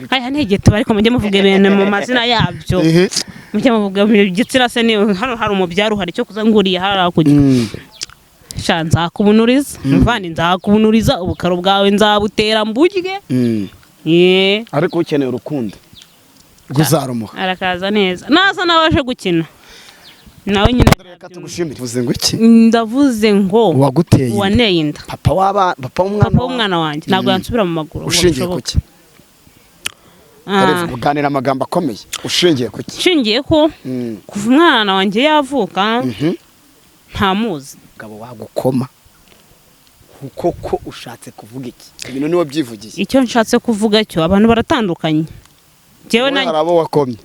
aya ntegete bariko mujye muvuga ibintu mu mazina yabyo mujye muvuga igitsina se ni hano hari umubyaro hari cyo kuzanguriye harakujya shanza kubunuriza mvani nzakubunuriza ubukaro bwawe nzabutera mbujye ariko ukeneye urukundo guzarumuha arakaza neza naza nabaje gukina nawe nyine reka tugushimire uvuze ngo iki ndavuze ngo waguteye waneye inda papa w'umwana wanjye ntabwo yansubira mu maguru ushingiye kuki kuganira amagambo akomeye ushingiye kuki ushingiye ko kuva umwana wanjye yavuka ntamuzi gabo wagukoma koko ushatse kuvuga iki ibintu niwe byivugiye icyo nshatse kuvuga cyo abantu baratandukanye jewe na harabo wakomye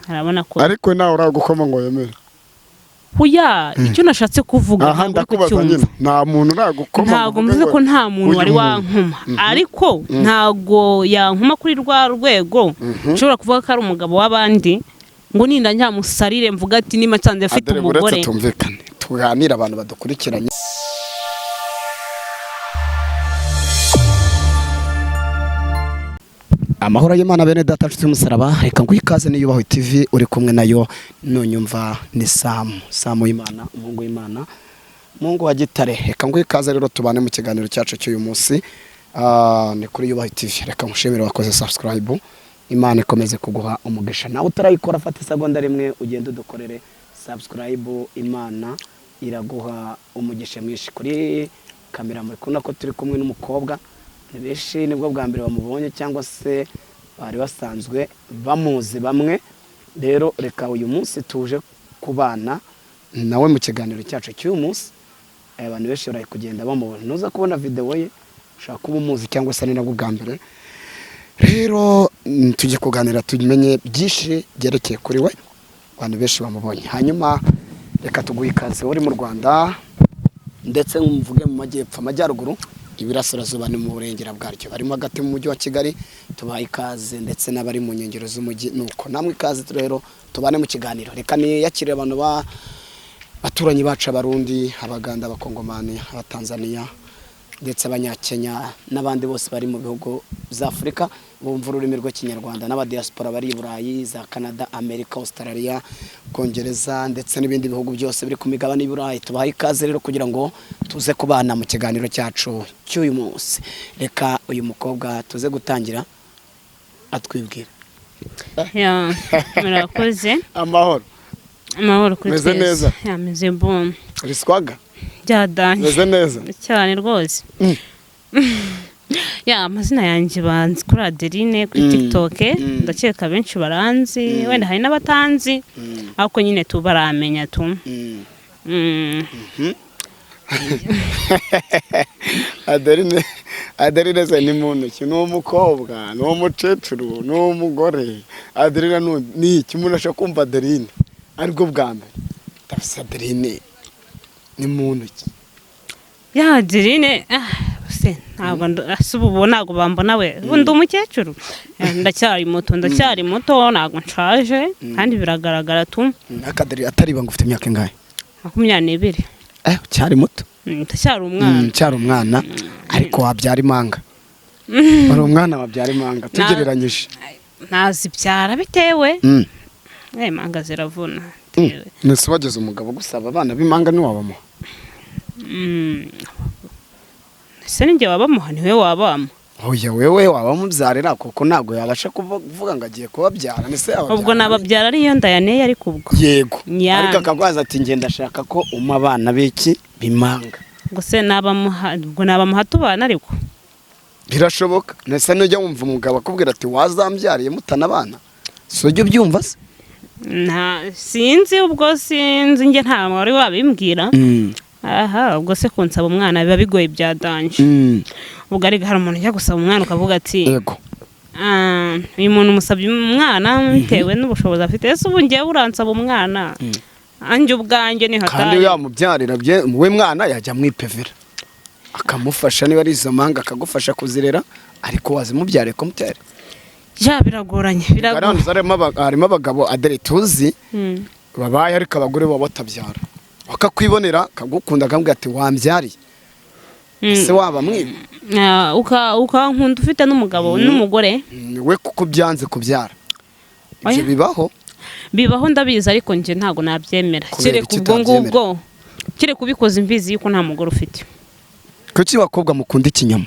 harabona ko ariko nawe uragukoma ngo yemere huya icyo nashatse kuvuga aha ndakubaza nyine nta muntu uragukoma ntago mvuze ko nta muntu wari wankuma ariko ntago yankuma kuri rwa rwego nshobora kuvuga ko ari umugabo w'abandi ngo ninda nyamusarire mvuga ati nima cyanze afite umugore tumvikane tuganira abantu badukurikiranye amahoro y'Imana bene data nshuti y'umusaraba reka nguhikaze n'iyubaho TV uri kumwe nayo nunyumva ni Samu y'Imana umuhungu w'Imana Mungu wa Gitare reka nguhikaze rero tubane mu kiganiro cyacu cy'uyu munsi ni kuri yubaho TV reka ngushimire wakoze subscribe Imana ikomeze kuguha umugisha nawe utarayikora fata isegonda rimwe ugende udukorere subscribe Imana iraguha umugisha mwinshi kuri kamera muri kuna ko turi kumwe n'umukobwa benshi nibwo bwa mbere bamubonye cyangwa se bari basanzwe bamuzi bamwe rero reka uyu munsi tuje kubana nawe mu kiganiro cyacu cy'uyu munsi abantu benshi bari kugenda bamubona nuza kubona video ye ushaka kuba umuzi cyangwa se nabwo bwa mbere rero tujye kuganira tumenye byinshi byerekeye kuri we abantu benshi bamubonye hanyuma reka tuguhe ikaze uri mu Rwanda ndetse mvuge mu majyepfo amajyaruguru ibirasirazuba ni mu burengera bwaryo barimo hagati mu mujyi wa Kigali tubaye ikaze ndetse n'abari mu nkengero z'umujyi nuko namwe ikaze rero tubane mu kiganiro reka ni yakire abantu baturanyi bacu abarundi abaganda abakongomani abatanzania ndetse abanyakenya n'abandi bose bari mu bihugu za Afrika bumva ururimi rw'ikinyarwanda n'abadiaspora bari i Burayi za Canada America Australia Kongereza ndetse n'ibindi bihugu byose biri ku migabane y'u Burayi tubaye ikaze rero kugira ngo tuze kubana mu kiganiro cyacu cy'uyu munsi reka uyu mukobwa tuze gutangira atwibwira murakoze amahoro kuri meze neza yameze bon riswaga byadanye meze neza cyane rwose amazina yanjye banzi kuri Adeline kuri TikTok ndakeka benshi baranzi wenda hari n'abatanzi ariko nyine tubaramenya tu Adeline se ni muntu ki n'umukobwa n'umucecuru n'umugore Adeline ni iki umuntu ashaka kumva Adeline ariko bwa mbere tafisa Adeline ni muntu ki Adeline se ntabwo asubu ntabwo bambona we ndi umukecuru ndacyari muto ntabwo nshaje kandi biragaragara tu akadari atari banga ufite imyaka ingahe 22 cyari muto cyari umwana ariko wabyara imanga ari umwana wabyara imanga tugereranyije nazibyara bitewe imanga ziravuna nese bageze umugabo gusaba abana b'imanga ni wabamo se ninjye wabamuha niwe wabamo oya wewe wabamubyarira kuko ntago yabasha kuvuga ngo agiye kubabyara nese ubwo nababyara ariyo ndayaneye ariko ubwo yego ariko akagwaza ati ngenda ashaka ko umpa abana biki bimanga ngo se nabamuha tubana ariko birashoboka nese nujya wumva umugabo akubwira ati wazambyariye mutana abana so ujye ubyumva se sinzi ubwo sinzi nge nta wari wabimbwira ubwo se kunsaba umwana biba bigoye byadanje ubwo ari hari umuntu ujya gusaba umwana ukavuga ati yego uyu muntu umusabye umwana bitewe n'ubushobozi afite ese ubu ngiye buransaba umwana anjye ubwanjye ni hatari kandi yamubyarira we mwana yajya mwipevera akamufasha niba ari izo manga akagufasha kuzirera ariko wazimubyare komutere biragoranye harimo abagabo Adele tuzi babaye ariko abagore baba batabyara bakakwibonera kagukunda akambwira ati wambyariye ese waba mwiba ukankunda ufite n'umugabo n'umugore we kuko byanze kubyara ibyo bibaho ndabizi ariko njye ntabwo nabyemera kereka ubwo ngubwo kereka ubikoze imbizi yuko nta mugore ufite. Kuki bakobwa mukunda ikinyoma?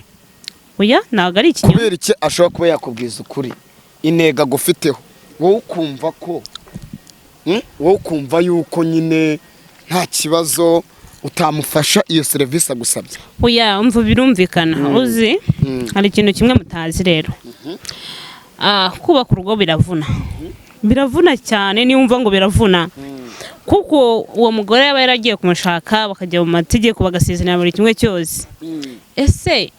Oya ntabwo ari ikinyoma. Kubera iki ashobora kuba yakubwiza ukuri intego agufiteho wowe ukumva ko wowe ukumva yuko nyine nta kibazo utamufasha iyo serivisi agusabye. Oya umva birumvikana uzi hari ikintu kimwe mutazi rero kubaka urugo biravuna cyane niyo umva ngo biravuna kuko uwo mugore yaba yaragiye kumushaka bakajya mu mategeko bagasezerana buri kimwe cyose. Ese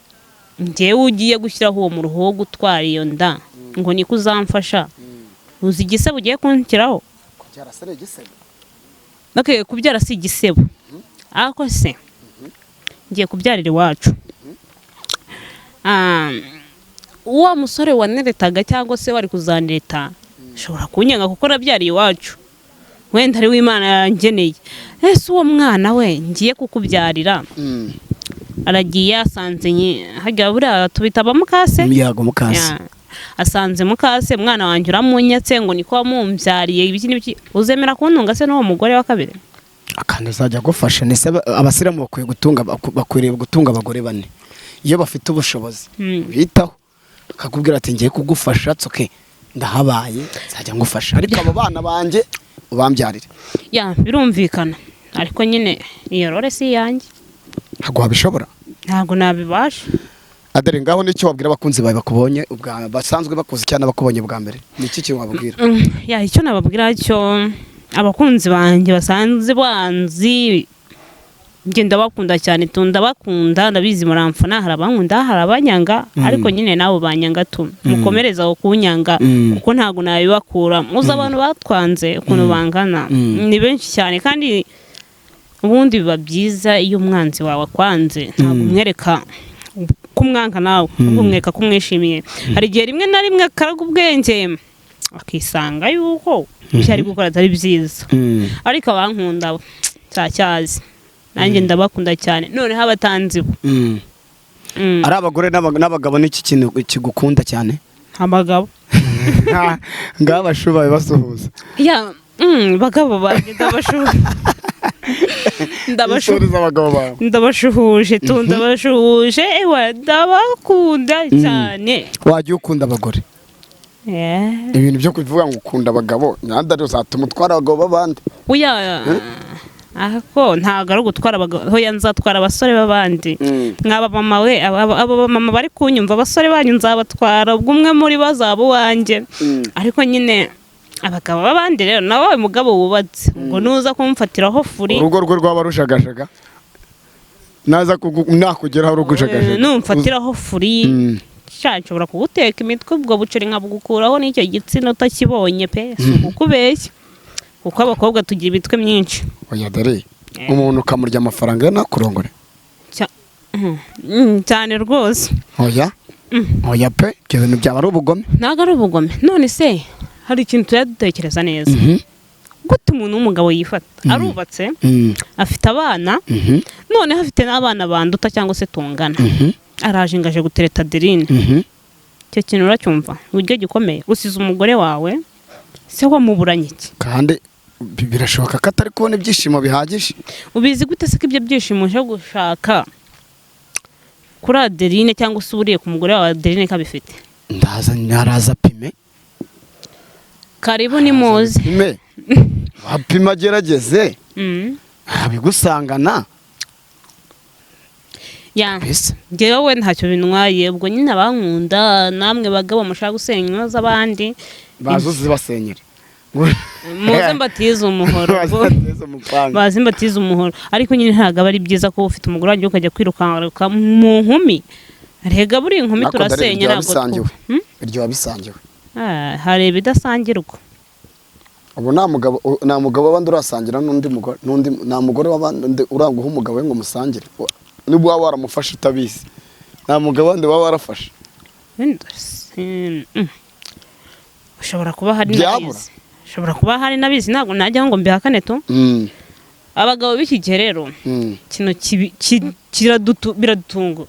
njyewe ugiye gushyiraho uwo muruho wo gutwara iyo nda ngo niko uzamfasha uzi igisebo ugiye kunshyiraho? Kubyara si igisebo ariko se ngiye kubyarira iwacu uwo musore waneretaga cyangwa se wari kuzanireta ushobora kunyanga kuko nabyariye iwacu wenda ari w'Imana yangeneye. Ese uwo mwana we ngiye kukubyarira aragiye asanze hajya buriya tubita abamukase asanze mukase mwana wanjye uramunyatse ngo niko wamumbyariye ibiki n'ibiki uzemera kuntunga se n'uwo mugore wa kabiri? Akandi azajya gufasha nese abasiramu bakwiriye gutunga abagore 4 iyo bafite ubushobozi bitaho akakubwira ati ngiye kugufasha tsoke ndahabaye nzajya ngufasha ariko abo bana banje ubambyarire. Birumvikana ariko nyine iyo role si yanjye ntabwo wabishobora. Ntabwo nabibasha. Adere ngaho nicyo wabwira abakunzi bawe bakubonye basanzwe bakuze cyane bakubonye bwa mbere niki cyo wababwira? Icyo nababwira cyo abakunzi banjye basanze banzi ngenda bakunda cyane ndabakunda ndabizi muramfana hari abankunda hari abanyanga ariko nyine nabo banyanga mukomereza kunyanga kuko ntago nabibakura muza abantu batwanze ukuntu bangana ni benshi cyane kandi ubundi biba byiza iyo umwanzi wawe akwanze ntabwo umwereka kumwanka nawe umwereka kumwishimiye. Hari igihe rimwe na rimwe akaraga ubwenge akisanga yuko cyari gukora atari byiza ariko abankunda cyacyazi nanjye ndabakunda cyane noneho abatanzi ari abagore n'abagabo n'iki kintu kigukunda cyane? Abagabo ngabashubaye basuhuza bagabo ndabashuhuje ndabakunda cyane. Wajya ukunda abagore? Ibintu byo kuvuga ngo ukunda abagabo nyandari uzatuma utwara abagabo babandi? Ako ntago ari gutwara abagabo hoya nzatwara abasore babandi mwaba mama we abo mama bari kunyumva abasore banyu nzabatwara ubwo umwe muri bazabo wanje ariko nyine abagabo babandi rero nawe mugabo wubatse ngo nuza kumfatiraho furi urugo rwe rwaba rushagashaga naza nakugeraho rugushagaje numfatiraho furi nshobora kuguteka imitwe ubwo buceri nkabugukuraho n'icyo gitsina utakibonye pe ukubeshya kuko abakobwa tugira ibitwe myinshi. Oya dare umuntu ukamurya amafaranga yo nakurongore cyane rwose. Oya pe ibyo bintu byaba ari ubugome. Ntabwo ari ubugome none se hari ikintu tuyadutekereza neza gute umuntu w'umugabo yifata arubatse afite abana none hafite n'abana banduta cyangwa se tungana araje ngaje gutereta Adeline cyo kintu uracyumva uburyo gikomeye usize umugore wawe se wamuburanye iki kandi birashoboka ko atari kubona ibyishimo bihagije? Ubizi gute se ko ibyo byishimo cyo gushaka kuri Adeline cyangwa se uburiye ku mugore wa Adeline kabifite? Ndaraza pime karibu ni muzi pime wapima gerageze abigusangana ngewe ntacyo bintwaye ubwo nyine abankunda namwe bagabo mushaka gusenya z'abandi bazuze basenyere muze mbatize umuhoro bazi mbatize umuhoro ariko nyine ntabwo ari byiza ko ufite umugore wagiye ukajya kwirukanka mu nkumi rega buri inkumi turasenya ntabwo iryo wabisangiwe hari ibidasangirwa ubu nta mugabo wabandi urasangira n'undi mugore nta mugore wabandi uranguha umugabo we ngo musangire niba waba waramufashe utabizi nta mugabo wandi waba warafashe ushobora kuba hari nabizi ntabwo najya ngo mbihakane tu abagabo b'iki gihe rero kino biradutunga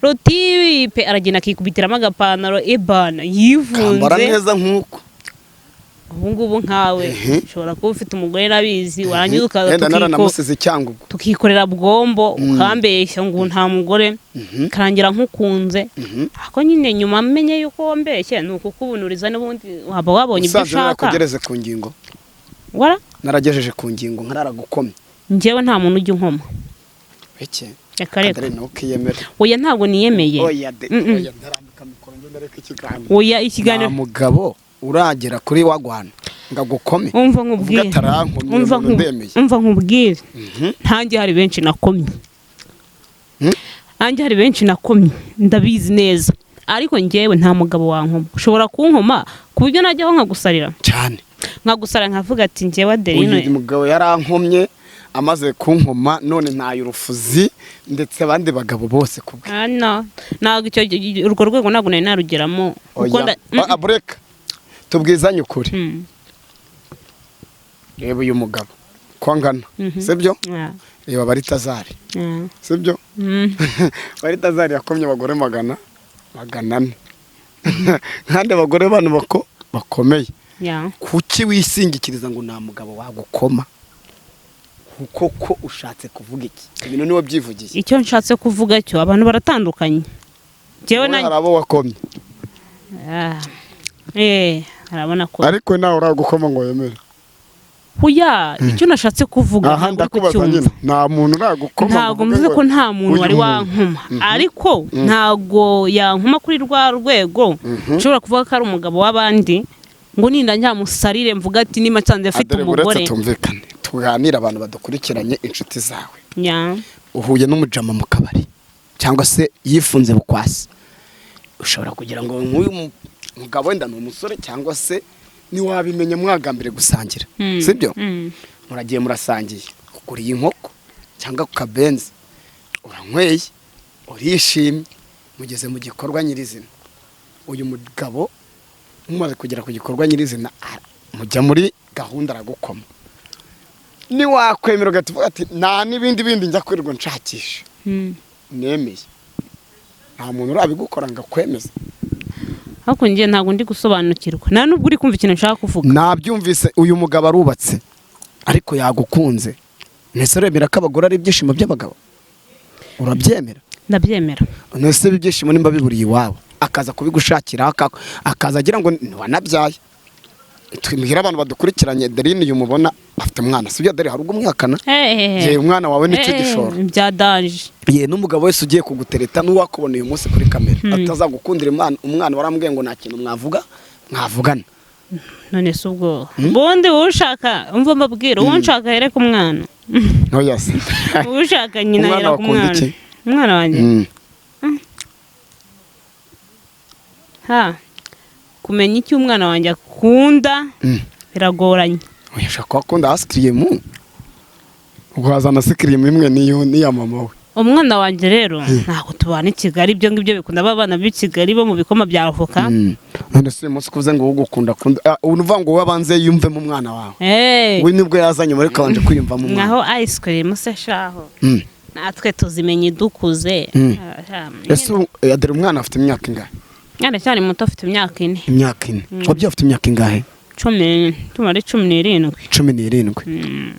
rotipe aragenda akikubitiramo agapantaro ebana yifunze kambara neza nk'uko ubu ngubu nkawe ushobora kuba ufite umugore nabizi warangiza tukikorera bwombo ukambeshya ngo nta mugore karangira nkukunze ako nyine nyuma amenye yuko wambeshye nuko kubunuriza n'ubundi waba wabonye ibyo ushaka narakugereze ku ngingo wara naragejeje ku ngingo nkararagukomye njyewe nta muntu ujya unkoma beke akareka ntukiyemere oya ntabwo niyemeye oya ndarambika mikoro ndareka ikiganiro oya ikiganiro mugabo uragera kuri wagwana ngagukome umva nkubwire umva nkubwire ntange hari benshi nakomye nanjye hari benshi nakomye ndabizi neza ariko njyewe nta mugabo wankoma ushobora kunkoma ku buryo najyaho nkagusarira cyane nkagusara nkavuga ati njyewe Adeline uyu mugabo yarankomye amaze kunkoma none ntayo urufuzi ndetse abandi bagabo bose kubwe ntabwo urwo rwego ntabwo nari narugeramo abureka tubwizanye ukuri reba uyu mugabo ko ngana sibyo reba baritazari sibyo baritazari yakomye abagore magana ane kandi abagore bano bakomeye kuki wisingikiriza ngo nta mugabo wagukoma kuko ushatse kuvuga iki ibintu niwe byivugiye icyo nshatse kuvuga cyo abantu baratandukanye jewe hari abo wakomye arabona ko ariko nawe uragukoma ngo yemere huya icyo nashatse kuvuga aha ndakubaza nyine nta muntu uragukoma ntabwo mvuze ko nta muntu wari wankoma ariko ntago yankoma kuri rwa rwego ushobora kuvuga ko ari umugabo w'abandi ngo ninda nyamusarire mvuga ati nima cyanze afite umugore tumvikane tuganira abantu badukurikiranye inshuti zawe uhuye n'umujama mu kabari cyangwa se yifunze bukwasi ushobora kugira ngo nk'uyu mugabo wenda ni umusore cyangwa se niwabimenya mwagambire gusangira sibyo muragiye murasangiye ukuriye inkoko cyangwa ku kabenzi uranyweye urishimye mugeze mu gikorwa nyirizina uyu mugabo mumaze kugera ku gikorwa nyirizina mujya muri gahunda aragukoma niwakwemera ugatuvuga ati nta n'ibindi njya kwirirwa nshakisha nemeye nta muntu urabigukora ngo akwemeze ariko njye ntabwo ndi gusobanukirwa nta nubwo uri kumva ikintu nshaka kuvuga nabyumvise uyu mugabo arubatse ariko yagukunze nese uremera ko abagore ari ibyishimo by'abagabo urabyemera ndabyemera nese ibyishimo nimba biburiye iwabo akaza kubigushakira akaza agira ngo wanabyaye twimihira abantu badukurikiranye Adeline uyu mubona afite umwana sibyo Adeline hari ubwo mwakana ye umwana wawe nicyo gishoro byadaje ye n'umugabo wese ugiye kugutereta n'uwakubona uyu munsi kuri kamera atazagukundira umwana warambwiye ngo nta kintu mwavugana none se ubwo bonde ushaka umva mbabwira ushaka hereka umwana oya se ushaka nyina hereka umwana wanjye kumenya icyo umwana wanjye akunda biragoranye ushaka akunda asikirimu uhazana asikirimu imwe n'iya mama we umwana wanjye rero ntabwo tubana i Kigali ibyo ngibyo bikunda abana b'i Kigali bo mu bikoma bya avoka none se umunsi kuvuze ngo ugukunda unuvuga ngo wabanze yumvemo umwana wawe we nibwo yazanye muri kabanje kwiyumvamo umwana naho ice cream se shaho natwe tuzimenye dukuze ese Adeline umwana afite imyaka ingahe Yana cyane muto afite imyaka 4 imyaka 4 wabyo afite imyaka ingahe 17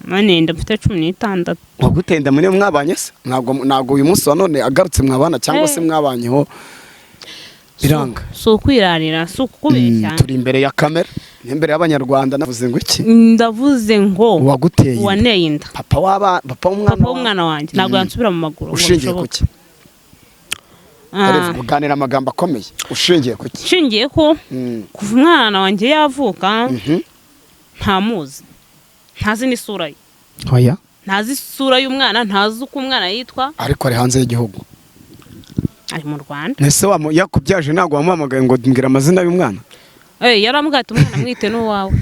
none ndafite 16 wagutenda muri mwabanye se ntago uyu munsi wa none agarutse mwabana cyangwa se mwabanyeho biranga so kwirarira so kubeshya turi imbere ya kamera imbere y'abanyarwanda navuze ngo iki ndavuze ngo waguteye waneye inda papa w'umwana wanjye ntabwo yansubira mu maguru ushingiye kuki kuganira amagambo akomeye ushingiye kuki ushingiye ko kuva umwana wanjye yavuka ntamuzi ntazi n'isura ye oya ntazi isura y'umwana ntazi uko umwana yitwa ariko ari hanze y'igihugu ari mu Rwanda nese yakubyaje ntabwo wamuhamagaye ngo mbwira amazina y'umwana yarambwiye ati umwana mwite n'uwawe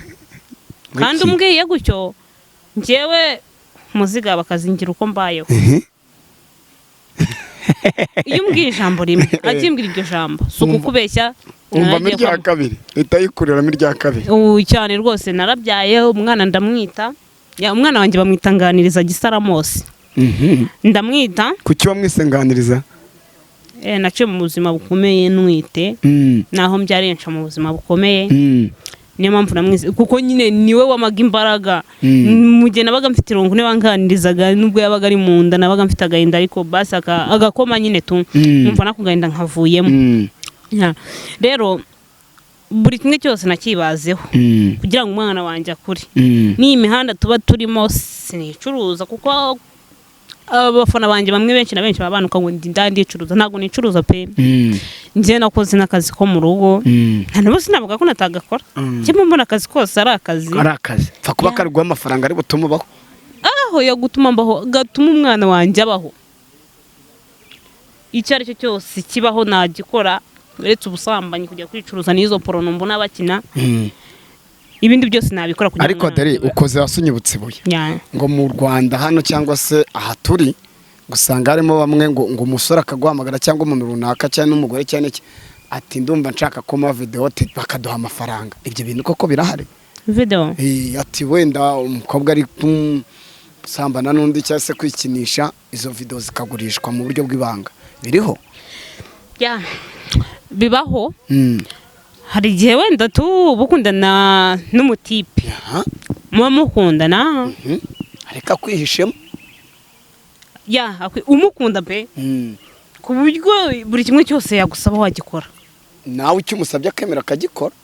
kandi umbwiye gutyo njyewe muziga bakazingira uko mbayeho iyo umbwiye ijambo rimwe agimbwira iryo jambo si ukukubeshya umva irya kabiri leta yikuriramo irya kabiri cyane rwose narabyaye umwana ndamwita ya umwana wanjye bamwitanganiriza Gisaramosi. Ndamwita kuki wamwisenganiriza? naciye mu buzima bukomeye nwite naho mbyarensha mu buzima bukomeye. Niyo mpamvu namwise kuko nyine niwe wamaga imbaraga. Mu gihe nabaga mfite irungu niwe wanganirizaga, nubwo yabaga ari mu nda nabaga mfite agahinda, ariko basi agakoma nyine tu numva nako gahinda nkavuyemo. Rero buri kimwe cyose nakibazeho kugira ngo umwana wanjye akure. Ni imihanda tuba turimo sinicuruza, kuko abafana banjye bamwe benshi na benshi babanuka ngo ndicuruza. Ntabwo nicuruza pe. Nje nakoze n'akazi ko mu rugo. Nta bose navuga ko natagakora. Cyo mbona akazi kose ari akazi. Pfa kuba kariguha amafaranga ari butuma ubaho. Aho yo gutuma mbaho, gatuma umwana wanjye abaho. Icyo ari cyo cyose kibaho nagikora, uretse ubusambanyi kujya kwicuruza n'izo porono mbona bakina. Ibindi byose nabikora kugira ariko dore ukoze wasunyibutse ibuye ngo mu Rwanda hano cyangwa se aha turi gusanga harimo bamwe ngo umusore akaguhamagara cyangwa umuntu runaka cyane n'umugore cyane ati ndumva nshaka koma video bakaduha amafaranga. Ibyo bintu koko birahari video? Ati wenda umukobwa ari sambana n'undi cyangwa se kwikinisha, izo video zikagurishwa mu buryo bw'ibanga. Biriho? Bibaho. Hari igihe wenda bukundana n'umutipe muba mukundana areka kwihishemo umukunda pe ku buryo buri kimwe cyose yagusaba wagikora. Nawe icyo umusabye akemera akagikora.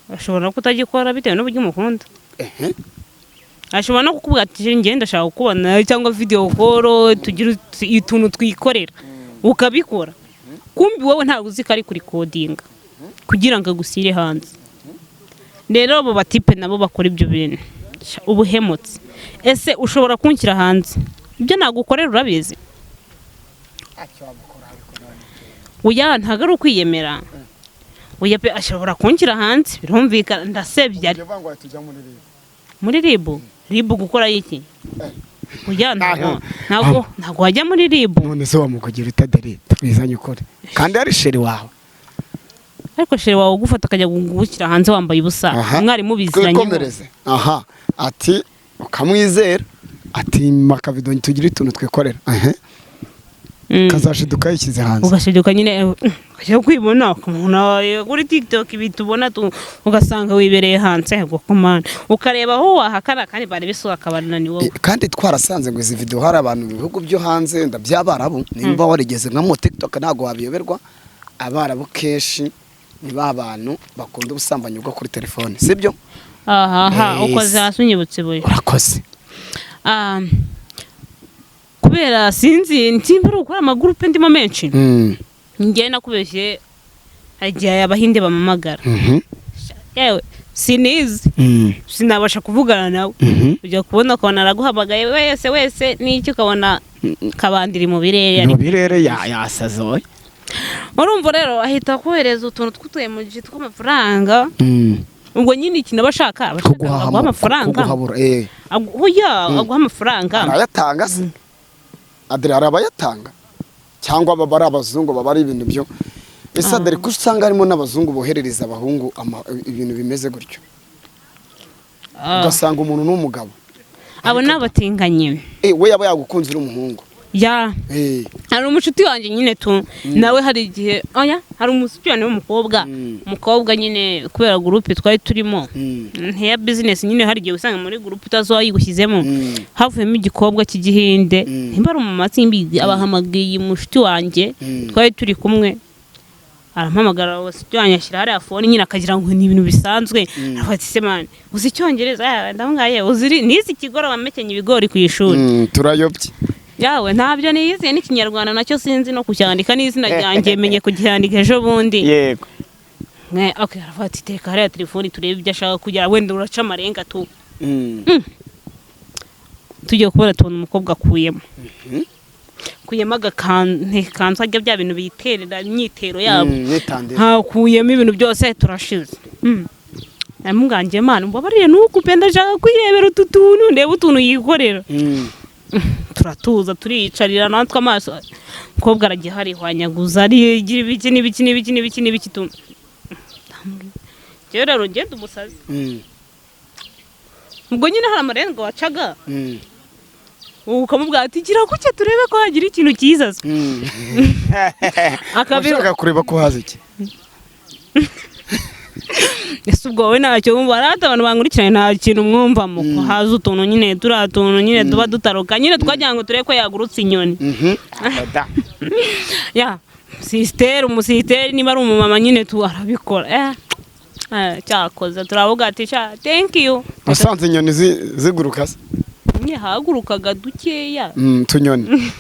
Ashobora kutagikora bitewe n'uburyo umukunda. Ashobora no kukubwira ati njye ndashaka kubona cyangwa video call tugira utuntu twikorera ukabikora, kumbi wowe ntabwo uzi ko ari kuri coding kugira ngo agusire hanze. Rero abo batipe nabo bakora ibyo bintu ubuhemutse. Ese ushobora kunshyira hanze ibyo nagukorera urabizi? Oya ntago ari ukwiyemera. Oya pe ashobora kunshyira hanze birumvikana ndasebye muri ribu gukora iki? Oya ntago wajya muri ribu. None se wamukugira utadari twizanye ukore kandi ari sheri wawe. Ariko sheri wawe ugufata akajya gushyira hanze wambaye ubusa, mwarimu biziranye. Ati ukamwizera ati makavido tugira ituntu twikorera. Kazashiduka yishyize hanze. Ugashiduka nyine yo kwibona umuntu kuri TikTok ibitubona ugasanga wibereye hanze gukomana ukareba aho wahakana kandi bari bisura akabana ni wowe. Kandi twarasanze ngo izi video hari abantu mu bihugu byo hanze ndabyabarabu nimba warigeze nka mu TikTok ntago wabiyoberwa. Abarabu keshi niba abantu bakunda ubusambanyi bwo kuri telefone, sibyo? Ukoze hasunyibutse buye. Urakoze. Kubera sinzi ntimbara gukora amagurupe ndimo menshi. Ngiye nakubeshye agiye abahinde bamamagara. Yewe sinizi. Sinabasha kuvugana nawe. Ujya kubona ko naraguhamagaye wese n'icyo ukabona kabandiri mu birere. Mu birere yasazoye. Urumva rero ahita kohereza utuntu twutuye mu gihe tw'amafaranga. Ubwo nyine ikintu bashaka guha amafaranga. Oya aguha amafaranga. Arayatanga se? Adere arabayatanga cyangwa baba ari abazungu baba ari ibintu byo. Ese adere ko usanga harimo n'abazungu boherereza abahungu ibintu bimeze gutyo. Ugasanga umuntu n'umugabo. Abo nabatinganye. We yaba yagukunze uri umuhungu. Hari umucuti wanjye nyine nawe hari igihe hari umusupiyane w'umukobwa nyine kubera groupe twari turimo ntiya business nyine hari igihe usanga muri groupe utazayigushyizemo havuyemo igikobwa cy'igihinde nimbara mu matsimbi abahamagaye umucuti wanjye twari turi kumwe arampamagara umucuti wanjye ashyira hari phone nyine akagira ngo ni ibintu bisanzwe afata semane uzi icyongereza ndamwaye uziri nizi kigoro bamekenye ibigori ku ishuri turayobye yawe ntabyo niyize n'ikinyarwanda nacyo sinzi no kucyandika n'izina ryanjye menye kucyandika ejo bundi. Yego. Arafata iteka hari telefone turebe ibyo ashaka kugira wenda uraca amarenga tugiye kubona tubona umukobwa akuyemo. Kuyemo agakanzu ajya bya bintu biterera imyitero yabo. Hakuyemo ibintu byose turashize. Namuganje mana mbabariye nuko penda ashaka kwirebera utuntu ndebe utuntu yikorera. Turatuza turiyicarira natwe amaso umukobwa aragiye hari hwanyaguza ari igira ibiki rero ngende umusazi. ubwo nyine hari amarenga wacaga ukamubwira ati gira gutya turebe ko hagira ikintu cyiza akabira kureba ko haza iki ese ubwo wowe ntacyo wumva arata abantu bankurikiranye nta kintu mwumvamo ko haza utuntu nyine turiya tuntu nyine tuba dutaruka nyine twagira ngo turebe ko yagurutse inyoni ya umusisiteri niba ari umumama nyine arabikora cyakoze turavuga ati thank you wasanze inyoni ziguruka se hagurukaga dukeya tunyoni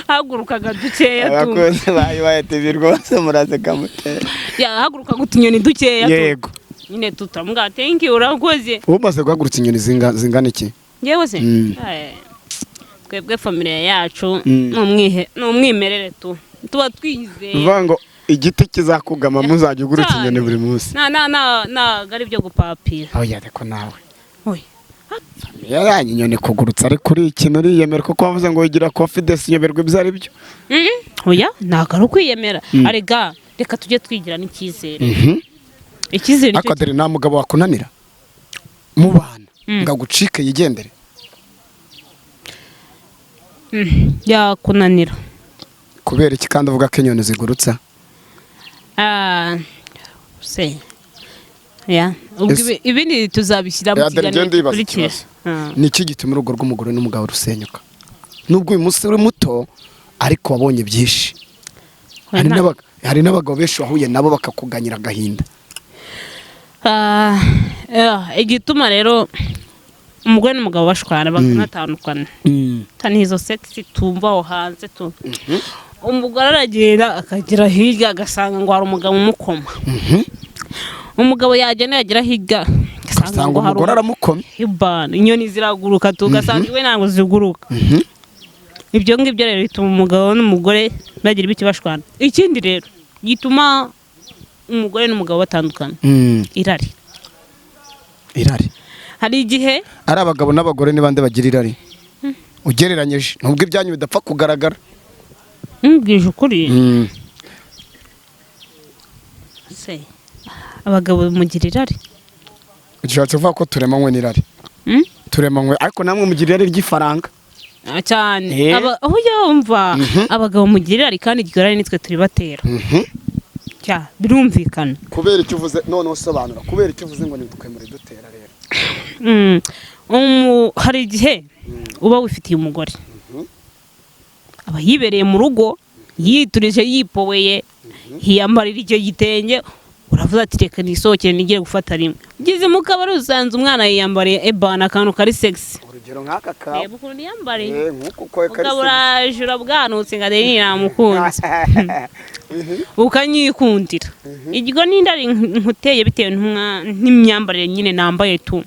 hagurukaga dukeya abakozi bayi TV rwose muraze kamutera hagurukaga utunyoni dukeya yego nyine tutamuga thank you urakoze umaze guhagurutsa inyoni zingana iki yewe se twebwe familia yacu n'umwimerere tuba twizeye uvuga ngo igiti kizakugama muzajya ugurutsa inyoni buri munsi ntabwo ari byo gupapira oya ariko nawe yanyu inyoni kugurutsa ariko uri ikintu uriyemera kuko wavuze ngo wigira confidence uyoberwa ibyo ari byo oya ntabwo ari ukwiyemera arega reka tujye twigira n'icyizere icyizere ariko dore nta mugabo wakunanira mu bana ngo agucike yigendere yakunanira kubera iki kandi uvuga ko inyoni zigurutsa ibindi tuzabishyira mu kiganiro gikurikira ni iki gituma urugo rw'umugore n'umugabo rusenyuka nubwo uyu munsi uri muto ariko wabonye byinshi hari n'abagabo benshi wahuye nabo bakakuganyira agahinda igituma rero umugore n'umugabo bashwana bakanatandukana tani izo sexy tumva aho hanze tu umugore aragenda akagera hirya agasanga ngo hari umugabo umukoma umugabo yagenda yagera hirya agasanga umugore aramukomye inyoni ziraguruka tugasanga iwe ntabwo ziguruka ibyo ngibyo rero bituma umugabo n'umugore bagira ibiki bashwana ikindi rero gituma umugore n'umugabo batandukana irari hari igihe ari abagabo n'abagore ni bande bagira irari ugereranyije nubwo ibyanyu bidapfa kugaragara mbwije ukuri abagabo mugira irari bishatse kuvuga ko turemanywe n'irari turemanywe ariko namwe mugira irari ry'ifaranga cyane aho yumva abagabo mugira irari kandi iryo rari nitwe turi batera birumvikana kubera icyo uvuze none usobanura kubera icyo uvuze ngo nitwe muri dutera rero hari igihe uba wifitiye umugore aba yibereye mu rugo yiturije yipoweye hiyambarira icyo gitenge uravuze ati reka nisohokere nigire gufata rimwe ugeze mu kabari usanze umwana yiyambariye akantu kari sexy urugero nk'aka kawe reba ukuntu yambariye ukabura jura bwanutse ngo adeni namukunze ukanyikundira iryo n'indari nkuteye bitewe n'imyambarire nyine nambaye tu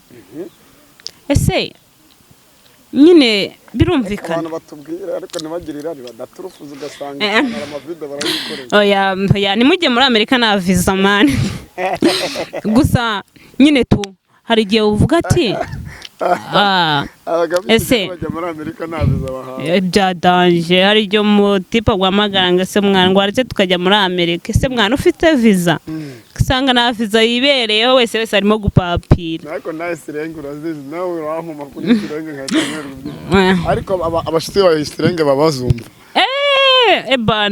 ese nyine birumvikana abantu batubwira ariko ntibagire irari badaturufuza ugasanga amavido barayikorera oya nimujye muri Amerika na visa man gusa nyine tu hari igihe uvuga ati ese bajya muri Amerika nta visa bahawe byadanje hari igihe umutipa guhamagara se mwana ngo aretse tukajya muri Amerika ese mwana ufite visa usanga nta visa yibereyeho wese arimo gupapira ariko nawe sirenge urazizi nawe urankoma kuri sirenge nkatemerwa ariko abashitsi ba sirenge babazumva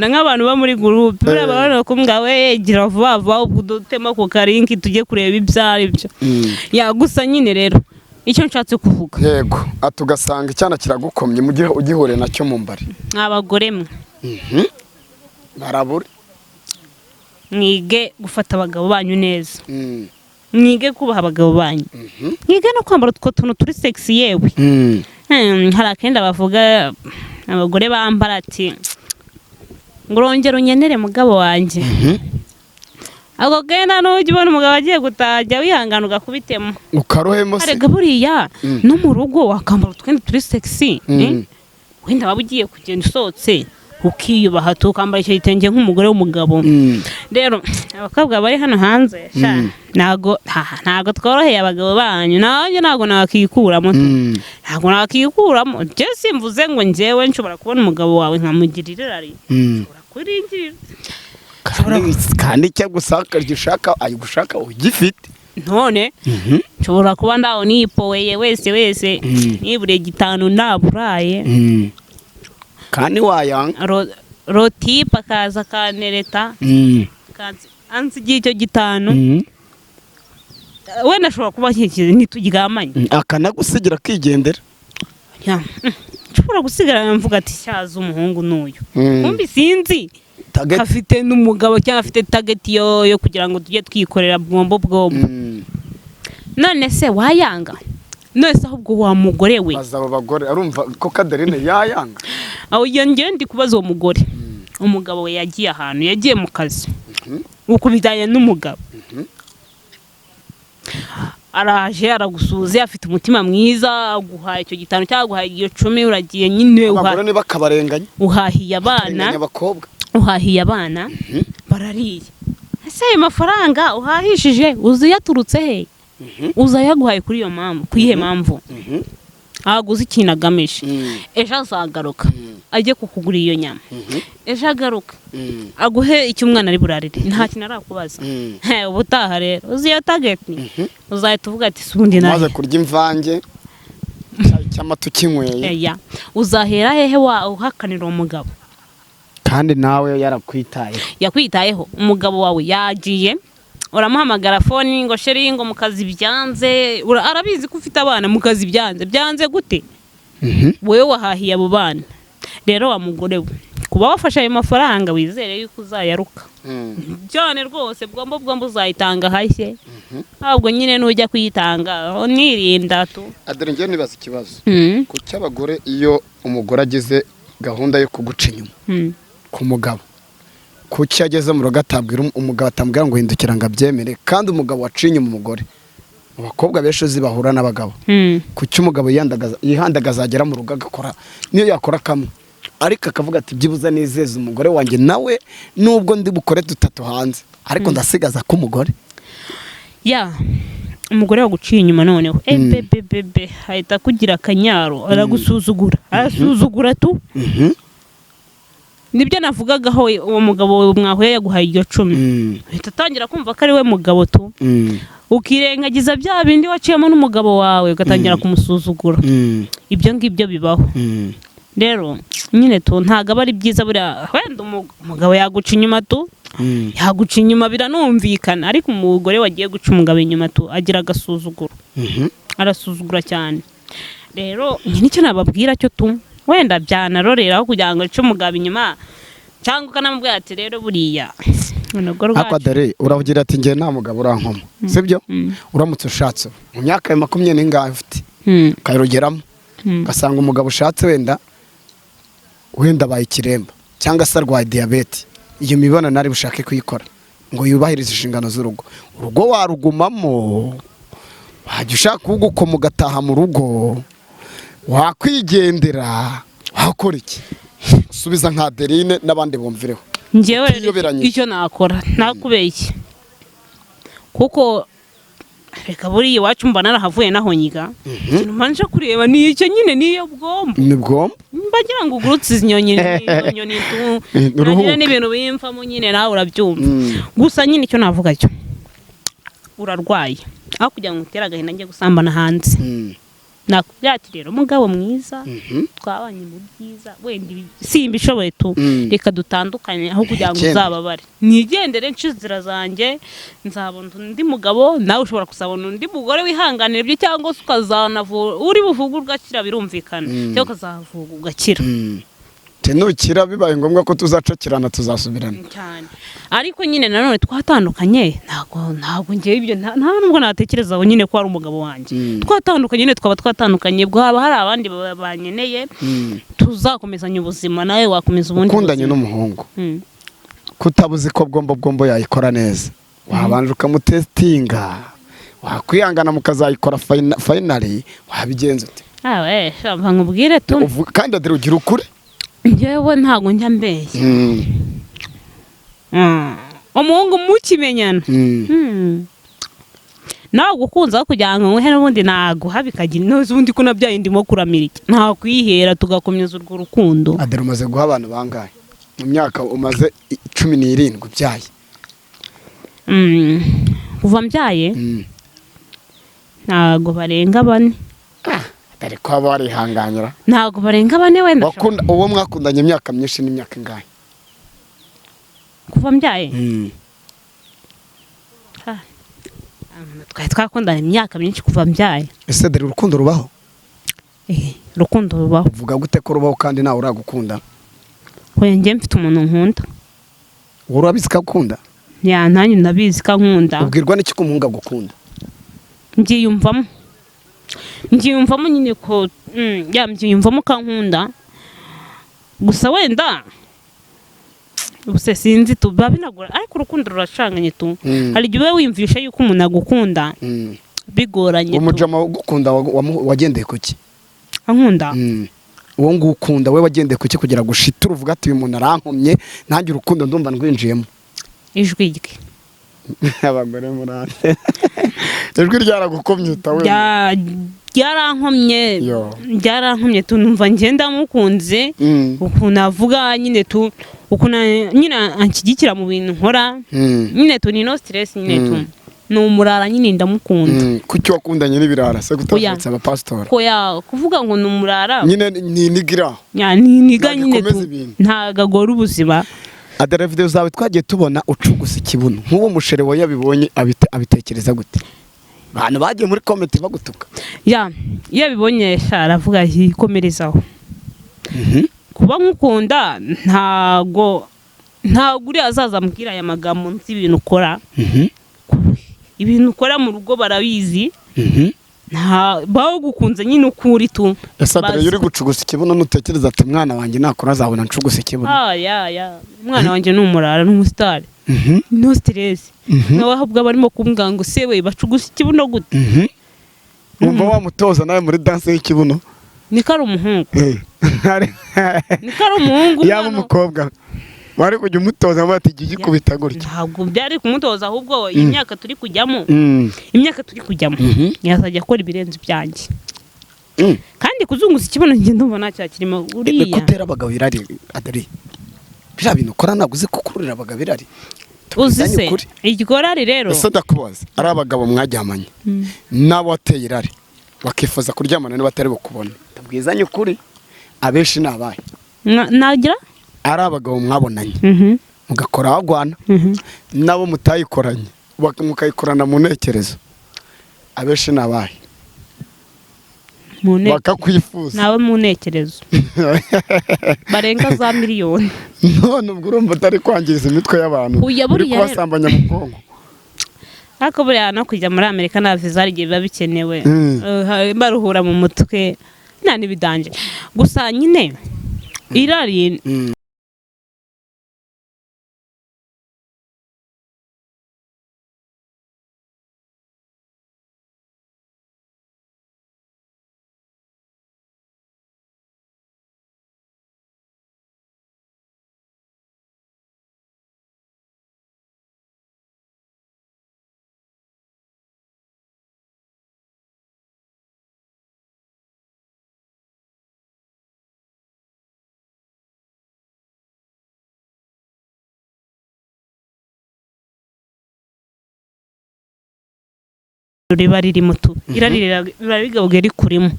nk'abantu bo muri groupe barabona ko mwawe gira vuba vuba ubwo dutema ku karinki tujye kureba ibyo ari byo gusa nyine rero icyo nshatse kuvuga yego atugasanga icyana kiragukomye mu gihe ugihure nacyo mu mbari abagore mwe barabure mwige gufata abagabo banyu neza mwige kubaha abagabo banyu mwige no kwambara utwo tuntu turi sexy yewe hari akenda bavuga abagore bambara ati ngo urongere unyenere mugabo wanjye ako kenda n'ujya ubona umugabo agiye gutajya wihangana ugakubitemo ukarohemo se arega buriya no mu rugo wakambara utwenda turi sexy wenda waba ugiye kugenda usohotse ukiyubaha tukambara icyo gitenge nk'umugore w'umugabo rero abakobwa bari hano hanze ntago tworoheye abagabo banyu nanjye ntago nakikuramo ntago nakikuramo je simvuze ngo njyewe nshobora kubona umugabo wawe nkamugirira irari ushobora kuringirira kandi icyo gushaka ayigushaka ugifite none nshobora kuba ndaho nipoweye wese nibure 5 naburaye kandi wayanga rotipa kaza kanereta anzi icyo 5 wenda ashobora kuba nkikize ntituryamanye akanagusigira kigendera nshobora gusigara mvuga ati cyaza umuhungu n'uyu kumbi sinzi afite n'umugabo cyangwa afite target yo kugira ngo tujye twikorera bwombo none se wayanga none se ahubwo wa mugore we bazaba bagore arumva ko Kaderine yayanga aho yongeye ndi kubaza uwo mugore umugabo we yagiye ahantu yagiye mu kazi ukubijyanye n'umugabo araje aragusuze afite umutima mwiza aguhaye icyo 5 cyangwa aguhaye iyo 10 uragiye nyine abagore ne bakabarenganya uhahiye abana uhahiye abana barariye ese ayo mafaranga uhahishije uziyaturutse he uzayaguhaye kuri iyo mpamvu kuyihe mpamvu aguze ikintu agamije ejo azagaruka ajye kukugura iyo nyama ejo agaruka aguhe icyo umwana ari burarire nta kintu arakubaza ubutaha rero uziyo target uzahita uvuga ati subundi nawe maze kurya imvange cy'amata ukinyweye uzahera hehe uhakanira umugabo kandi nawe yakwitayeho umugabo wawe yagiye uramuhamagara phone ngo sheri ngo mukazi byanze arabizi ko ufite abana mukazi byanze gute wewe wahahiye abo bana rero wa mugore we kuba wafasha ayo mafaranga wizere yuko uzayaruka cyane rwose bwombo uzayitanga hashye ahubwo nyine nujya kuyitanga nirinda tu Adere ngiye nibaza ikibazo ku cy'abagore iyo umugore agize gahunda yo kuguca inyuma ku mugabo kuki ageze mu rugo atabwira umugabo atambwira ngo hindukira ngo abyemere kandi umugabo wacinye mu mugore abakobwa benshi zibahura n'abagabo kuki umugabo yihandagaza agera mu rugo agakora niyo yakora kamwe ariko akavuga ati byibuza nizeze umugore wanjye nawe nubwo ndi bukore 3 hanze ariko ndasigaza ko umugore umugore waguciye inyuma noneho bebe ahita kugira akanyaro arasuzugura tu nibyo navugagaho uwo mugabo mwahuye yaguhaye iyo 10 uhita atangira kumva ko ari we mugabo tu ukirengagiza bya bindi waciyemo n'umugabo wawe ugatangira kumusuzugura ibyo ngibyo bibaho rero nyine tu ntago aba ari byiza buriya wenda umugabo yaguca inyuma tu yaguca inyuma biranumvikana ariko umugore wagiye guca umugabo inyuma tu agira agasuzuguro arasuzugura cyane rero nyine icyo nababwira cyo tu wenda byanaroreraho kugira ngo ice umugabo inyuma cyangwa ukanamubwira ati rero buriya Akadere uravugira ati ngiye nta mugabo urankoma sibyo uramutse ushatse mu myaka ya 20 n'ingahe ufite kayirogeramo gasanga umugabo ushatse wenda bayikiremba cyangwa se arwaye diabete iyo mibonano ari bushake kuyikora ngo yubahirize inshingano z'urugo warugumamo wajya ushaka ugukoma ugataha mu rugo wakwigendera wakora iki subiza nka Adeline n'abandi bumvireho njyewe icyo nakora nakubeshye kuko reka buri iwacu mba narahavuye naho nyiga ikintu manje kureba ni icyo nyine niyo bwombo ni bwombo mbagira ngo ugurutse inyoni tu nagira n'ibintu bimfamo nyine nawe urabyumva gusa nyine icyo navuga cyo urarwaye aho kugira ngo utera agahinda njye gusambana hanze nakubyakirira umugabo mwiza twabanye mu byiza wenda simba ishoboye tu reka dutandukanye aho kugira ngo uzababare nigendere nshizira zanjye nzabona undi mugabo nawe ushobora kusabona undi mugore wihanganira ibyo cyangwa ukazanavura uri buvuga ugakira birumvikana cyangwa ukazavuga ugakira tenukira bibaye ngombwa ko tuzacakirana tuzasubirana cyane ariko nyine nanone twatandukanye ntago ngiye ibyo nta nubwo natekereza aho nyine ko ari umugabo wanjye twatandukanye nyine twaba twatandukanye bwo haba hari abandi banyeneye tuzakomezanya ubuzima nawe wakomeza ubundi ukundanye n'umuhungu kutabuze ko bwombo yayikora neza wabanje ukamutestinga wakwihangana mukazayikora finally wabigenza ute shamba nkubwire tu kandi adire ugira ukuri njyewe ntago njya mbeshya umuhungu mukimenyana nawe gukunza kugira ngo nguhe n'ubundi naguha bikagira inoze ubundi ko nabyaye ndimo kuramira iki nta kwihera tugakomeza urwo rukundo Adere umaze guha abantu bangahe mu myaka umaze 17 ubyaye kuva mbyaye ntago barenga 4. ariko aba barihanganira. Ntago barenga 4 wenda. Wakunda uwo mwakundanye imyaka myinshi n'imyaka ingahe? Kuva mbyaye. Twakundanye imyaka myinshi kuva mbyaye. Ese dore urukundo rubaho? Urukundo rubaho. Uvuga gute ko rubaho kandi nawe uragukunda? Hoya njye mfite umuntu nkunda. Wowe urabizi ko akunda? Ya nanjye ndabizi ko nkunda. Ubwirwa n'iki ko umuhungu agukunda? Ngiyumvamo nyine ko mbyiyumvamo ko nkunda. Gusa wenda ubuse sinzi tuba binagora ariko urukundo ruracanganye tu. Hari igihe we wimvisha yuko umuntu agukunda bigoranye. Umujama ugukunda wagendeye kuki? Ankunda. Uwo ngukunda we wagendeye kuki kugira gushitura uvuga ati uyu muntu arankomye nanjye urukundo ndumva ndwinjiyemo? Ijwi rye. Abagore murande. Ijwi ryaragukomye utawe. Byarankomye tunumva ngenda mukunze ukuntu avuga nyine tu ukuntu nyine anshyigikira mu bintu nkora nyine tu ni no stress nyine tu no umurara nyine ndamukunda. Kuki wakundanye n'ibirara se gutafatsa aba pastor? Koya kuvuga ngo numurara nyine ni nigira. Ya ni niga nyine tu ntagagora ubuzima. Adara video zawe twagiye tubona ucugusa ikibuno nk'uwo mushere we yabibonye abitekereza gute? Abantu bagiye muri comment bagutuka. Ya iyo bibonye aravuga yikomerezaho. Kuba nkukunda ntago uri azaza mbwira aya magambo nzi ibintu ukora. Ibintu ukora mu rugo barabizi. Nta bawo gukunze nyine ukuri tu. Ese dore yuri gucugusa ikibuno nutekereza ati mwana wanjye nakora azabona ncugusa ikibuno. Ya mwana wanjye n'umurara n'umustar. No stress. Nawe ahubwo barimo kumbwira ngo se we bacugusa ikibuno gute? Umva wamutoza nawe muri dance y'ikibuno. Ni kari umuhungu. Ni kari umuhungu. Yaba umukobwa. Wari kujya umutoza bati gikubita gutya. Ntabwo byari kumutoza ahubwo imyaka turi kujyamo. Yazajya akora ibirenze byanjye. Kandi kuzunguza ikibuno nge ndumva cyakirimo uriya. Kutera abagabo irari adari. Bira bintu ukora naguze kukurira abagabo irari. Uzise igorari rero. Ese ndakubaza ari abagabo mwajyamanye. Nabo wateye irari. Bakifuza kuryamana n'abatari bukubona. Tabwizanye ukuri. Abenshi nabaye. Nagira ari abagabo mwabonanye. Mugakora wagwana. Nabo mutayikoranye. Mukayikorana mu ntekerezo. Abenshi nabaye. Bakakwifuza. Nawe mu ntekerezo. Barenga za miliyoni. None ubwo urumva atari kwangiza imitwe y'abantu. Uri kubasambanya mu bwonko. Ariko buriya no kujya muri Amerika na visa rigiye biba bikenewe. Baruhura mu mutwe nta nibidanje. Gusa nyine irari riba riri mutu irarira bigabwe rikurimo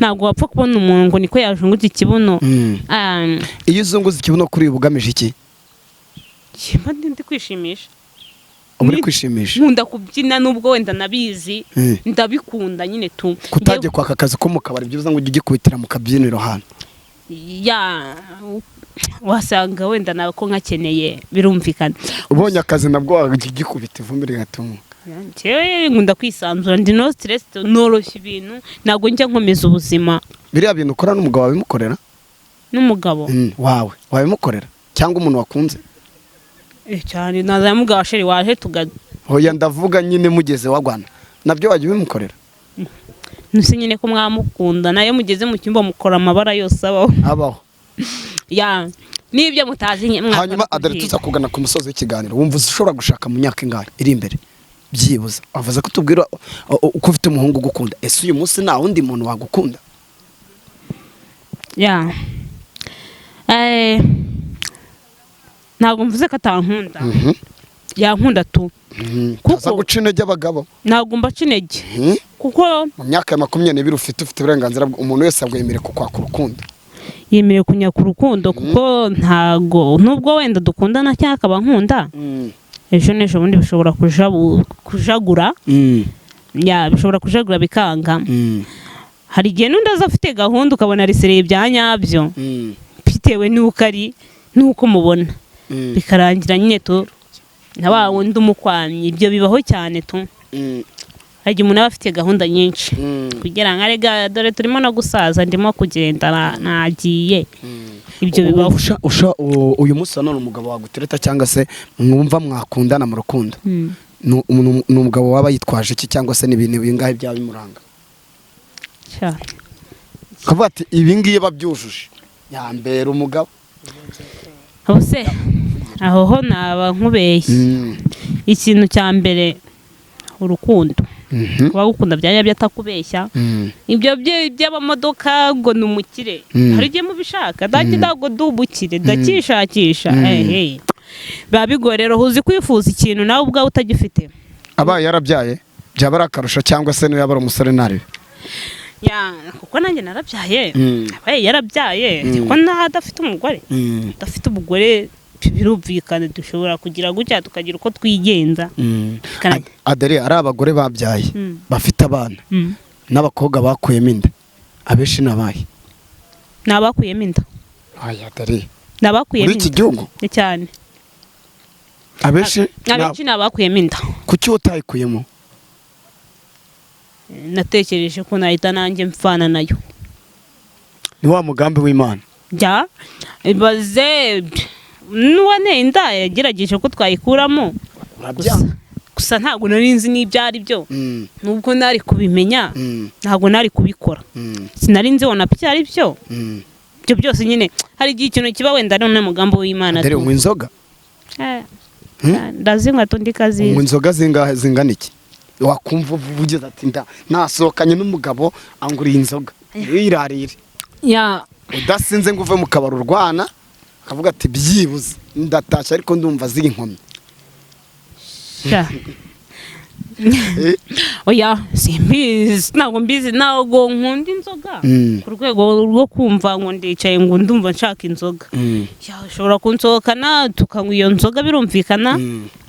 ntabwo wapfa kubona umuntu ngo niko yajungutse ikibuno. Iyo uzunguza ikibuno kuri ubugamije iki? Kimba ndi kwishimisha. Uri kwishimisha? Nkunda kubyina nubwo wenda nabizi ndabikunda nyine tu. Kutajye kwaka akazi ko mu kabari byiza ngo ujye gikubitira mu kabyiniro hano. Ya wasanga wenda nawe ko nkakeneye birumvikana. Ubonye akazi nabwo wagikubita ivumbi rigatuma. Cyewe ngunda kwisanzura ndi no stress noroshye ibintu nago njya nkomeza ubuzima. Biriya bintu ukora n'umugabo wabimukorera? N'umugabo wawe wabimukorera cyangwa umuntu wakunze? Cyane naza mugabo sheri waje tuga. Hoya ndavuga nyine mugeze wagwana. Nabyo waje bimukorera? Nuse nyine ko mwamukunda nayo mugeze mu cyumba mukora amabara yose abaho. Ya nibyo mutazi nyemwe. Hanyuma adare tuza kugana ku musozi w'ikiganiro wumva ushobora gushaka mu myaka ingahe iri imbere? Byibuza avuze ko tubwira uko ufite umuhungu gukunda. Ese uyu munsi nta wundi muntu wagukunda? Ya ntabwo mvuze ko atankunda. yankunda tu kuko guca intege abagabo ntabwo mbaca intege kuko mu myaka ya 20 ufite uburenganzira umuntu wese abwemere kukwaka urukundo yemerewe kunyaka urukundo kuko ntago nubwo wenda dukundana cyangwa akaba nkunda ejo n'ejo bundi bishobora kujagura bishobora kujagura bikanga hari igihe n'undi aza afite gahunda ukabona arisereye bya nyabyo bitewe n'uko mubona bikarangira nyine tu na wa wundi umukwamye ibyo bibaho cyane tu hari umuntu aba afite gahunda nyinshi kugira ngo arega dore turimo no gusaza ndimo kugenda nagiye ibyo bibaho uyu munsi none umugabo wagutereta cyangwa se mwumva mwakundana mu rukundo n'umugabo waba yitwaje iki cyangwa se n'ibintu bingahe byaba bimuranga kavuga ati ibi ngiye babyujuje yambera umugabo bose aho ho naba nkubeshye ikintu cya mbere urukundo kuba gukunda byanya byatakubeshya ibyo by'abamodoka ngo ni umukire hari igihe mubishaka ntabwo dubukire ndakishakisha biba bigoye rero uzi kwifuza ikintu nawe ubwawe utagifite abaye yarabyaye byaba ari akarusho cyangwa se niyo yaba ari umusore ntari kuko nanjye narabyaye abaye yarabyaye kuko adafite umugore udafite umugore birumvikana dushobora kugira gutya tukagira uko twigenza adere ari abagore babyaye bafite abana n'abakobwa bakuyemo inda abenshi nabaye n'abakuyemo inda adere n'abakuyemo muri iki gihugu cyane abenshi n'abakuyemo inda kuki utayikuyemo natekereje ko nahita nanjye mfana nayo ni wa mugambi w'Imana ibaze n'uwaneye inda yagerageje ko twayikuramo gusa ntabwo nari nzi n'ibyo ari byo nubwo nari kubimenya ntabwo nari kubikora sinari nzi wona byari byo ibyo byose nyine hari igihe ikintu kiba wenda ari n'umugambi w'Imana dore unywa inzoga ndazinywa tundi kazi unywa inzoga zingana iki wakumva uvugize ati nasohokanye n'umugabo anguriye inzoga wirarire udasinze ngo uve mu kabari urwana akavuga ati byibuze ndatashye ariko ndumva ziri inkomyi oya simbizi ntabwo mbizi ntabwo nkunda inzoga ku rwego rwo kumva ngo ndicaye ngo ndumva nshaka inzoga ushobora kunsohokana tukanywa iyo nzoga birumvikana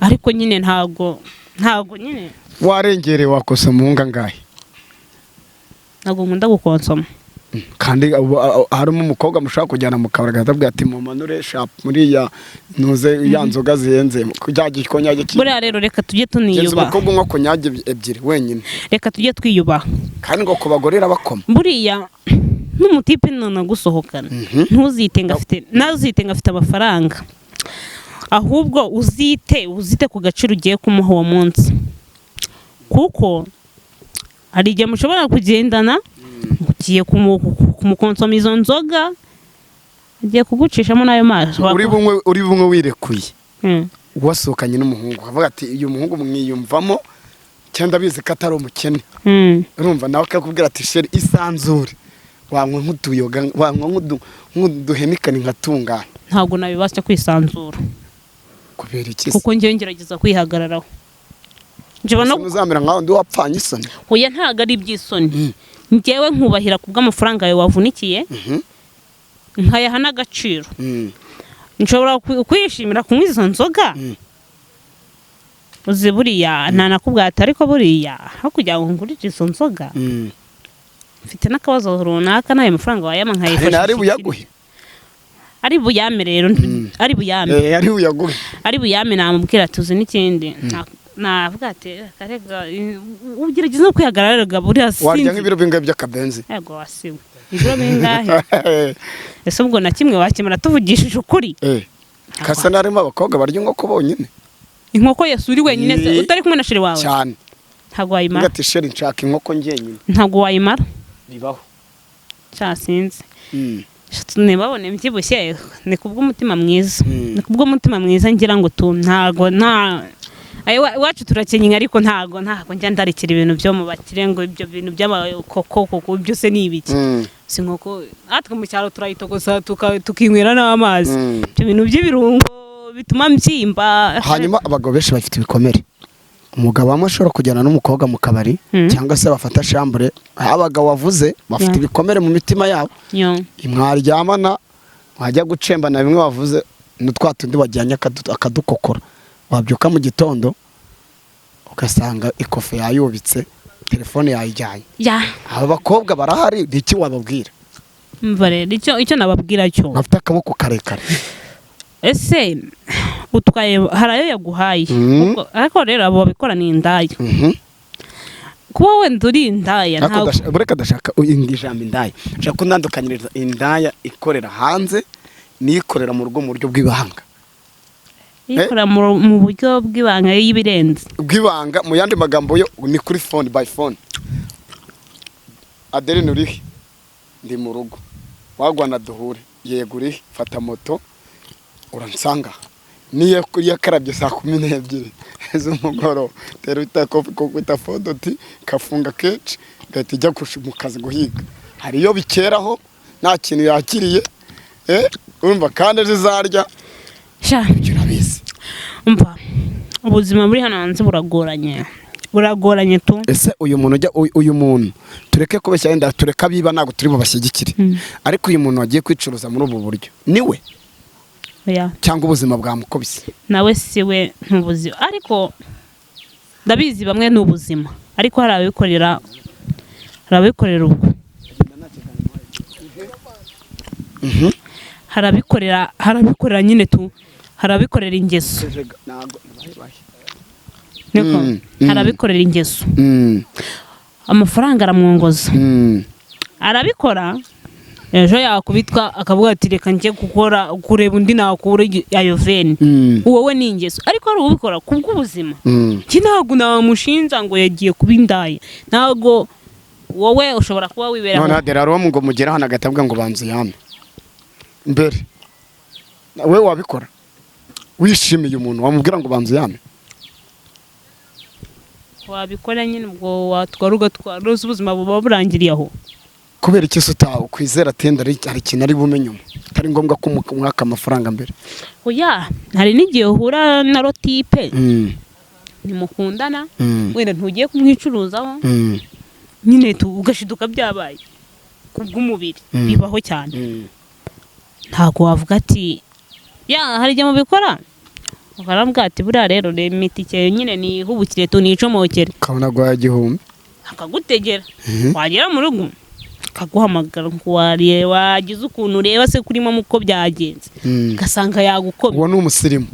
ariko nyine ntabwo nyine warengereye wakosa mu ngahe ntabwo nkunda gukonsoma kandi harimo umukobwa mushaka kujyana mu kabari agatubwira ati mumanure shop muri ya nuze ya nzoga zihenze kujyaje konyage buriya rero reka tujye tuniyubaha umukobwa nko konyage ebyiri wenyine reka tujye twiyubaha kandi ngo kubagorera bakoma buriya n'umutipe none gusohokana ntuzite ngafite amafaranga ahubwo uzite ku gaciro ugiye kumuha uwo munsi kuko hari igihe mushobora kugendana ugiye kumukonsoma izo nzoga agiye kugucishamo n'ayo mazi uri bumwe wirekuye wasohokanye n'umuhungu avuga ati uyu muhungu mwiyumvamo cyangwa bizi ko atari umukene urumva nawe akakubwira ati sheri isanzure wanywa nk'utuyoga wanywa nk'uduhenikane nkatungana ntabwo nabibasha kwisanzura kubera iki kuko ngiye ngerageza kwihagararaho uzamera nkaho ndi wapfanye isoni oya ntabwo ari iby'isoni njyewe nkubahira ku bw'amafaranga yawe wavunikiye nkayaha n'agaciro nshobora kwishimira kunywa izo nzoga uzi buriya ntanakubwira ati ariko buriya aho kugira ngo ngurire izo nzoga mfite n'akabazo runaka n'ayo mafaranga wayama nkayifashisha ari buyaguhe ari buyame rero ari buyame ari buyame namubwira tuzi n'ikindi navuga ati karega ugerageza no kwihagarara buriya sinzi warya nk'ibiro bingahe by'akabenzi yego wasiwe ibiro bingahe ese ubwo na kimwe wakimara tuvugishije ukuri kasa narimo abakobwa barya inkoko bonyine inkoko yasuri wenyine se utari kumwe na sheri wawe cyane ntabwo wayimara ati sheri nshaka inkoko ngenyine ntabwo wayimara bibaho cyasinze ntibabone mbyibushye ni kubw'umutima mwiza ni kubw'umutima mwiza ngira ngo ntago iwacu turakenyera ariko ntago njya ndarekera ibintu byo mu bakire ngo ibyo bintu by'amakoko byose ni ibiki si nkoko natwe mu cyaro turayitogosa tukinywera n'amazi ibyo bintu by'ibirungo bituma mbyimba. hanyuma abagabo benshi bafite ibikomere. Umugabo wamwe ashobora kujyana n'umukobwa mu kabari cyangwa se bafata shambure, abagabo wavuze bafite ibikomere mu mitima yabo. Mwaryamana wajya gucembana bimwe wavuze n'utwa tundi wajyanye akadukokora, wabyuka mu gitondo ugasanga ikofe yayubitse, telefone yayijyanye. Aba bakobwa barahari, iki wababwira? Mva rero icyo nababwira cyo bafite akaboko karekare. Ese utwaye harayo yaguhaye, ariko rero abo babikora ni indaya. Kuba wenda uri indaya ntabwo bureka adashaka ijambo indaya, nshaka kundandukanyiriza indaya ikorera hanze n'ikorera mu rugo mu buryo bw'ibanga. Ikorera mu buryo bw'ibanga y'ibirenze bw'ibanga, mu yandi magambo yo ni kuri phone by phone. Adeline urihe? Ndi mu rugo. Wagwana duhure. Yego urihe? Fata moto uransanga. Niyo yakarabye saa 12 z'umugoroba, tero itakofi ko kwita fodoti kafunga keche gahita ijya mu kazi guhiga. Hari iyo bikeraho nta kintu yakiriye, urumva kandi zizarya urabizi. Umva ubuzima buri hano hanze buragoranye tu. Ese uyu muntu tureke kubeshya yenda tureka biba ntago turi bubashyigikire, ariko uyu muntu wagiye kwicuruza muri ubu buryo niwe cyangwa ubuzima bwamukobise? Nawe siwe ntubuzima, ariko ndabizi bamwe n'ubuzima, ariko hari abikorera ubwo. Harabikorera nyine tu, harabikorera ingeso. Niko harabikorera ingeso. Amafaranga aramwongoza. Arabikora ejo yakubitwa akavuga ati reka njye kureba undi nakura ayo veni. Wowe ni ingeso, ariko ari ubikora kubw'ubuzima. Ntabwo namushinja ngo yagiye kuba indaya, ntabwo wowe ushobora kuba wibera none aderaro ngo mugera hano agatabwa ngo banze yame mbere. Wowe wabikora wishimiye umuntu wamubwira ngo banze yame? Wabikora nyine ubwo watwara ugatwara ubuzima buba burangiriye aho. Kubera iki sutaho kwizera tenda hari ikintu ari bumenye atari ngombwa ko mwaka amafaranga mbere? Oya, hari n'igihe uhura na rotipe nimukundana, wenda ntugiye kumwicuruzaho, nyine ugashiduka byabaye kubw'umubiri. Bibaho cyane. Ntago wavuga ati hari igihe mubikora ukarambwa ati buriya rero imitike nyine ni hubukire tunicomokere, kabona gwa igihumbi akagutegera. Wagera mu rugo akaguhamagara ngo wagize ukuntu ureba se kurimo muko byagenze, ugasanga yagukomye. Uwo ni umusirimu,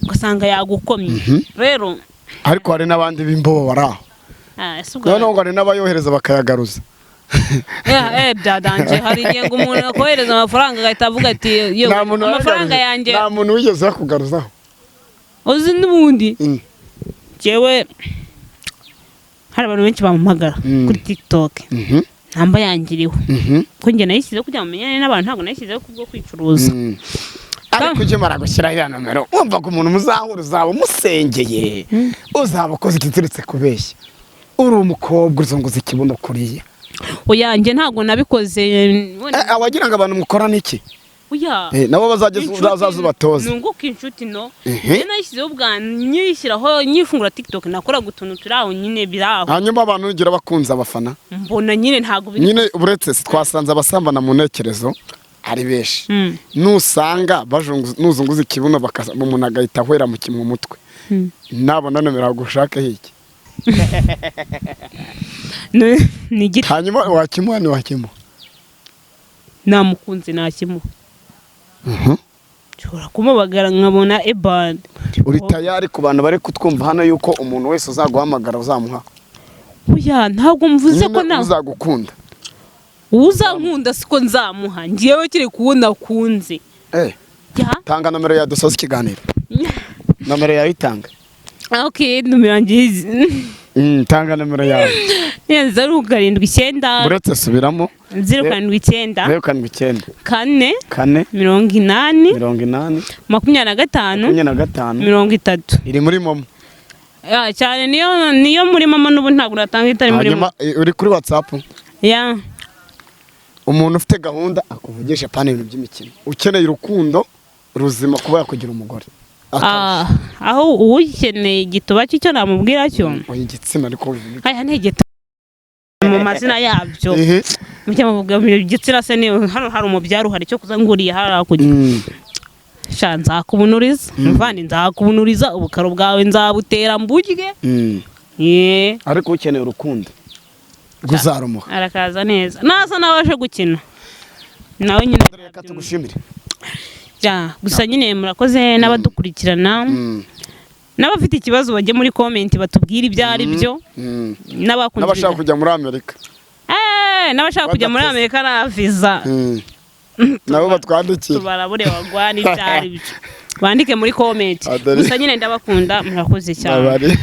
ugasanga yagukomye. Rero ariko hari n'abandi b'imbobo baraho, none ngo hari n'abayohereza bakayagaruza. Byadanje. Hari igihe ngo umuntu akohereza amafaranga agahita avuga ati yo amafaranga yanjye. Nta muntu wigeze kugaruzaho. Uzi n'ubundi jewe hari abantu benshi bampamagara kuri TikTok, namba yangiriwe ko njye nayishyize kugira mumenyane n'abantu, ntabwo nayishyize kubwo kwicuruza. Ariko uje maragushyira ya nomero, wumva ko umuntu muzahura uzaba musengeye, uzaba koze ikiturutse kubeshya, uri umukobwa uzunguza ikibuno kuriya. Oya, njye ntabwo nabikoze. Awagira ngo abantu mukora niki? Oya, nabo bazazubatoza nunguka inshuti no. Njye nayishyizeho nyishyiraho nyifungura TikTok, nakora gutuntu turaho nyine biraho. Hanyuma abantu ugira bakunza abafana, mbona nyine ntabwo nyine uretse twasanze abasambana mu ntekerezo ari benshi. Nusanga nuzunguza ikibuno umuntu agahita ahwera mu mutwe, nabona nomero agushaka hiki. Hanyuma wakimuha ni wakimuha? Namukunze nakimuha. Cyora kumubagara nkabona eband. Uri tayari ku bantu bari kutwumva hano yuko umuntu wese uzaguhamagara uzamuha? Oya, ntabwo mvuze ko nawe uzagukunda. Uzankunda siko nzamuha, ngiyewe kiri kubona kunze. Tanga nomero ya dusoza ikiganiro. Nomero yawe itanga. Okay, nomero yanjye. Tanga nomero yawe. 079. Buretse subiramo. 079. 079. 4. 4. 80. 80. 25. 30. Iri muri momo. Cyane niyo muri momo n'ubu ntabwo natanga itari muri momo. Uri kuri WhatsApp? Ya. Umuntu ufite gahunda akuvugisha pana ibintu by'imikino. Ukeneye urukundo ruzima kuba yakugira umugore. aho ukeneye igituba cyo namubwira cyo igitsina ariko aya ni igituba mu mazina yabyo muke muvuga igitsina se ni hano hari umubyaro hari cyo kuzanguriye harakujya nzakubunuriza mvandi nzakubunuriza ubukaro bwawe nzabutera mbujye ariko ukeneye urukundo guzarumuha arakaza neza naza nabaje gukina nawe nyine reka tugushimire gusa nyine murakoze n'abadukurikirana n'abafite ikibazo bajye muri comment batubwira ibyo ari byo n'abashaka kujya muri Amerika n'abashaka kujya muri Amerika na visa nabo batwandikira tubarabure wagwana ibyo ari byo bandike muri comment gusa nyine ndabakunda murakoze cyane